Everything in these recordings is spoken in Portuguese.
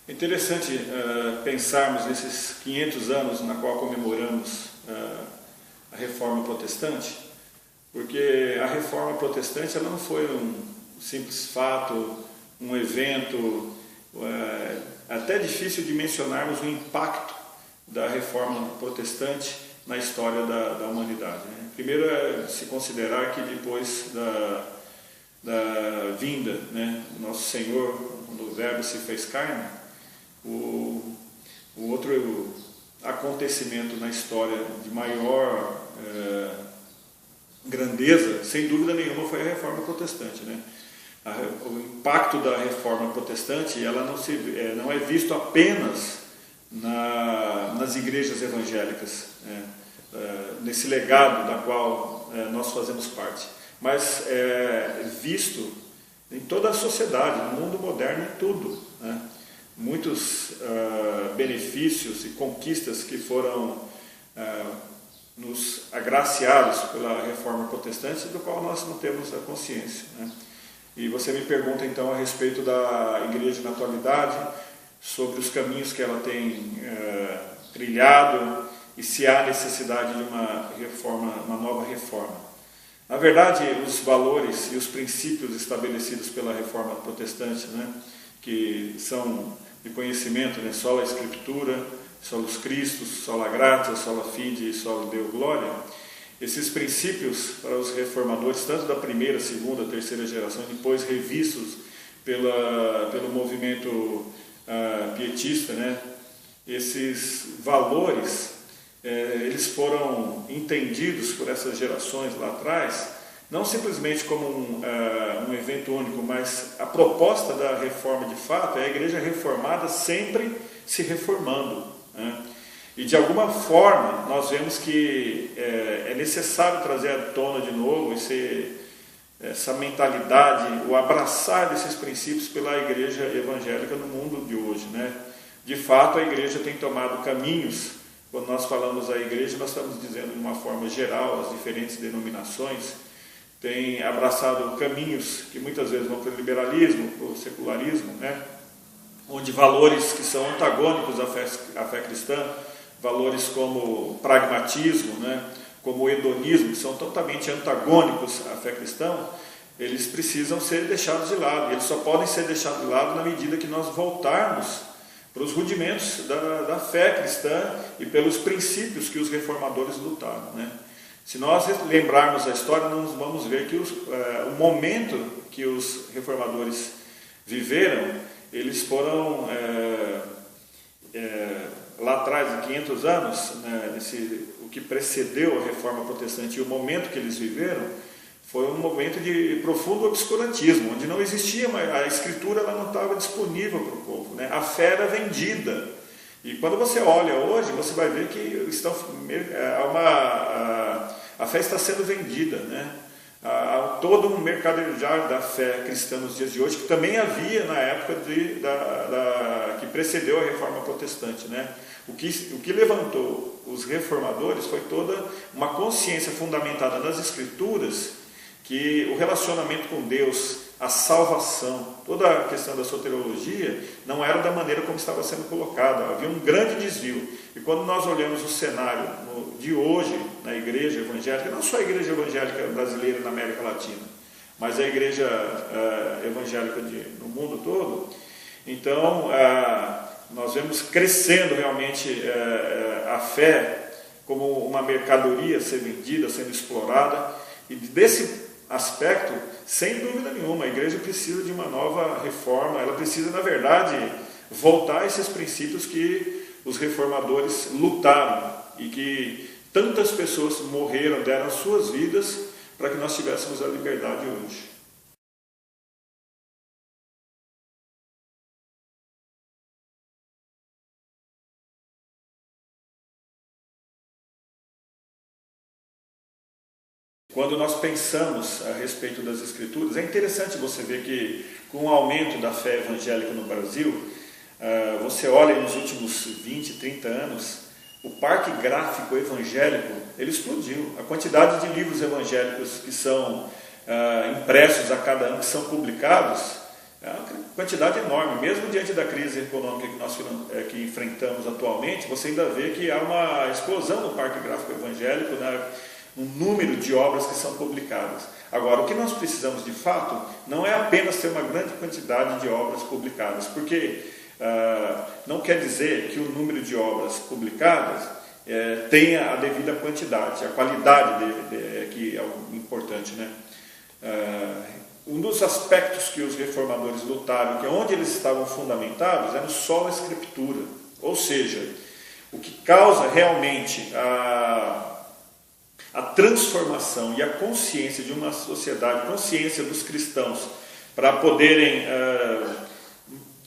É interessante pensarmos nesses 500 anos na qual comemoramos a Reforma Protestante, porque a Reforma Protestante ela não foi um simples fato, um evento, até difícil de mencionarmos o impacto da Reforma Protestante na história da humanidade, né? Primeiro é se considerar que depois da vinda, né, do nosso Senhor, quando o Verbo se fez carne, o outro acontecimento na história de maior grandeza, sem dúvida nenhuma, foi a Reforma Protestante, né? O impacto da Reforma Protestante ela não é visto apenas nas igrejas evangélicas, nesse legado da qual nós fazemos parte, mas é visto em toda a sociedade, no mundo moderno, em tudo, né? Muitos benefícios e conquistas que foram nos agraciados pela Reforma Protestante, do qual nós não temos a consciência, né? E você me pergunta então a respeito da igreja na atualidade, sobre os caminhos que ela tem trilhado e se há necessidade de uma reforma, uma nova reforma. Na verdade, os valores e os princípios estabelecidos pela Reforma Protestante, né, que são de conhecimento, né, sola Escritura, solus Christus, sola gratia, sola fide e sola Deo gloria, esses princípios para os reformadores, tanto da primeira, segunda, terceira geração, depois revistos pelo movimento pietista, né, esses valores, eles foram entendidos por essas gerações lá atrás, não simplesmente como um evento único, mas a proposta da reforma de fato é a igreja reformada sempre se reformando, né? E de alguma forma nós vemos que é necessário trazer à tona de novo essa mentalidade, o abraçar desses princípios pela igreja evangélica no mundo de hoje, né? De fato, a igreja tem tomado caminhos. Quando nós falamos a igreja, nós estamos dizendo de uma forma geral, as diferentes denominações têm abraçado caminhos que muitas vezes vão para o liberalismo, para o secularismo, né? Onde valores que são antagônicos à fé cristã, valores como pragmatismo, né? Como o hedonismo, que são totalmente antagônicos à fé cristã, eles precisam ser deixados de lado. Eles só podem ser deixados de lado na medida que nós voltarmos para os rudimentos da fé cristã e pelos princípios que os reformadores lutaram, né? Se nós lembrarmos a história, nós vamos ver que o momento que os reformadores viveram, eles foram lá atrás, de 500 anos, né, o que precedeu a Reforma Protestante e o momento que eles viveram, foi um momento de profundo obscurantismo, onde não existia, a Escritura ela não estava disponível para o povo, né? A fé era vendida. E quando você olha hoje, você vai ver que a fé está sendo vendida, né? Há todo um mercadejar da fé cristã nos dias de hoje, que também havia na época que precedeu a Reforma Protestante, né? O que levantou os reformadores foi toda uma consciência fundamentada nas Escrituras, que o relacionamento com Deus, a salvação, toda a questão da soteriologia, não era da maneira como estava sendo colocada. Havia um grande desvio. E quando nós olhamos o cenário de hoje na igreja evangélica, não só a igreja evangélica brasileira na América Latina, mas a igreja evangélica no mundo todo, então nós vemos crescendo realmente a fé como uma mercadoria a ser vendida, sendo explorada, e desse aspecto, sem dúvida nenhuma, a igreja precisa de uma nova reforma, ela precisa, na verdade, voltar a esses princípios que os reformadores lutaram e que tantas pessoas morreram, deram suas vidas para que nós tivéssemos a liberdade hoje. Quando nós pensamos a respeito das Escrituras, é interessante você ver que com o aumento da fé evangélica no Brasil, você olha nos últimos 20, 30 anos, o parque gráfico evangélico, ele explodiu. A quantidade de livros evangélicos que são impressos a cada ano, que são publicados, É uma quantidade enorme, mesmo diante da crise econômica que nós que enfrentamos atualmente, você ainda vê que há uma explosão no parque gráfico evangélico, né, no número de obras que são publicadas. Agora, o que nós precisamos de fato não é apenas ter uma grande quantidade de obras publicadas, porque não quer dizer que o número de obras publicadas tenha a devida quantidade, a qualidade que é o importante, né? Um dos aspectos que os reformadores lutaram, que é onde eles estavam fundamentados, é no sola escritura, ou seja, o que causa realmente a transformação e a consciência de uma sociedade, consciência dos cristãos, para poderem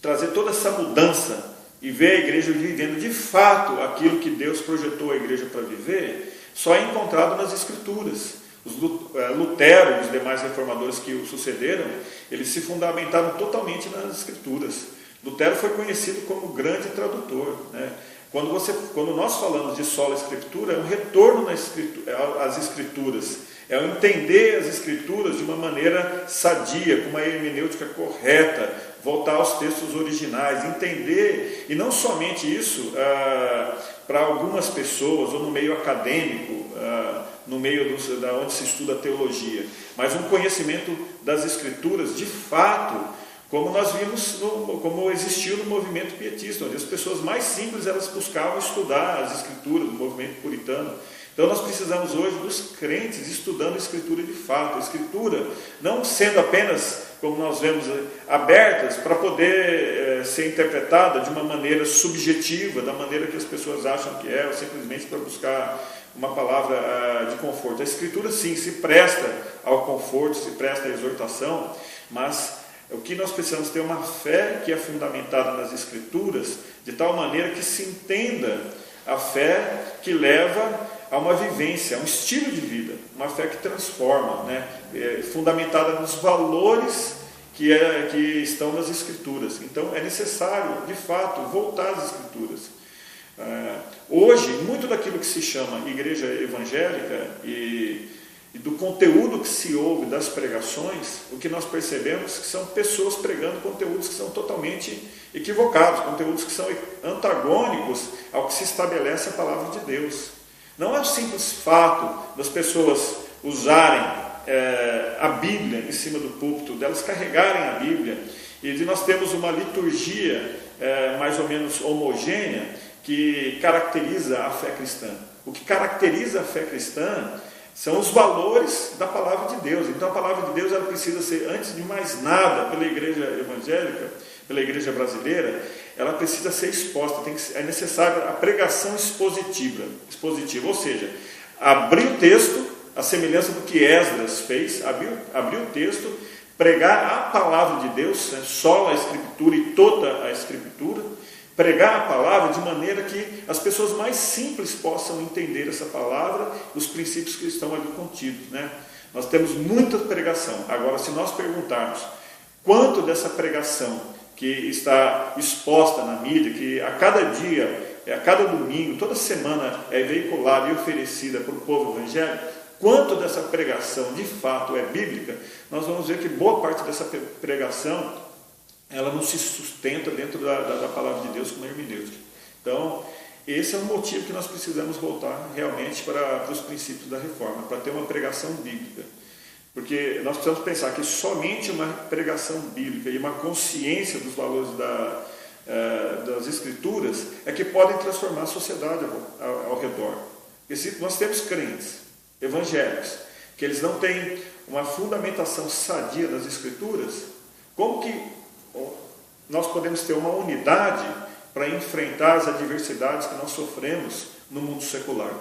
trazer toda essa mudança e ver a igreja vivendo de fato aquilo que Deus projetou a igreja para viver, só é encontrado nas Escrituras. Os Lutero e os demais reformadores que o sucederam, eles se fundamentaram totalmente nas Escrituras. Lutero foi conhecido como grande tradutor, né? Quando nós falamos de sola escritura, é um retorno às Escrituras, é o entender as Escrituras de uma maneira sadia, com uma hermenêutica correta, voltar aos textos originais, entender, e não somente isso para algumas pessoas, ou no meio acadêmico, no meio da onde se estuda a teologia, mas um conhecimento das Escrituras de fato, como nós vimos, como existiu no movimento pietista, onde as pessoas mais simples elas buscavam estudar as Escrituras, do movimento puritano. Então nós precisamos hoje dos crentes estudando a Escritura de fato, a Escritura não sendo apenas, como nós vemos, abertas para poder ser interpretada de uma maneira subjetiva, da maneira que as pessoas acham que é, ou simplesmente para buscar uma palavra de conforto. A Escritura sim se presta ao conforto, se presta à exortação, mas o que nós precisamos ter uma fé que é fundamentada nas Escrituras, de tal maneira que se entenda a fé que leva a uma vivência, a um estilo de vida, uma fé que transforma, né? Fundamentada nos valores que estão nas Escrituras. Então é necessário, de fato, voltar às Escrituras. Hoje, muito daquilo que se chama igreja evangélica e do conteúdo que se ouve das pregações, o que nós percebemos que são pessoas pregando conteúdos que são totalmente equivocados, conteúdos que são antagônicos ao que se estabelece a palavra de Deus. Não é o simples fato das pessoas usarem a Bíblia em cima do púlpito, delas carregarem a Bíblia, e de nós temos uma liturgia mais ou menos homogênea que caracteriza a fé cristã. O que caracteriza a fé cristã são os valores da palavra de Deus. Então a palavra de Deus ela precisa ser, antes de mais nada, pela igreja evangélica, pela igreja brasileira, ela precisa ser exposta, é necessária a pregação expositiva, ou seja, abrir o texto, a semelhança do que Esdras fez, abrir o texto, pregar a palavra de Deus, só a Escritura e toda a Escritura, pregar a palavra de maneira que as pessoas mais simples possam entender essa palavra, os princípios que estão ali contidos, né? Nós temos muita pregação. Agora, se nós perguntarmos quanto dessa pregação que está exposta na mídia, que a cada dia, a cada domingo, toda semana é veiculada e oferecida para o povo evangélico, quanto dessa pregação de fato é bíblica, nós vamos ver que boa parte dessa pregação ela não se sustenta dentro da palavra de Deus como hermenêutica. Então, esse é um motivo que nós precisamos voltar realmente para os princípios da reforma, para ter uma pregação bíblica. Porque nós precisamos pensar que somente uma pregação bíblica e uma consciência dos valores das Escrituras é que podem transformar a sociedade ao redor. Porque se nós temos crentes evangélicos que eles não têm uma fundamentação sadia das Escrituras, como que nós podemos ter uma unidade para enfrentar as adversidades que nós sofremos no mundo secular?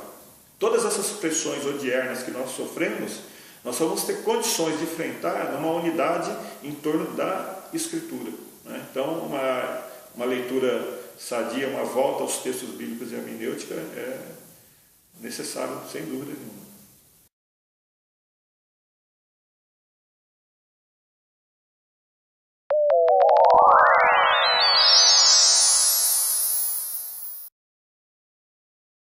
Todas essas pressões odiernas que nós sofremos, nós só vamos ter condições de enfrentar numa unidade em torno da Escritura, né? Então, uma leitura sadia, uma volta aos textos bíblicos e hermenêutica é necessário, sem dúvida nenhuma.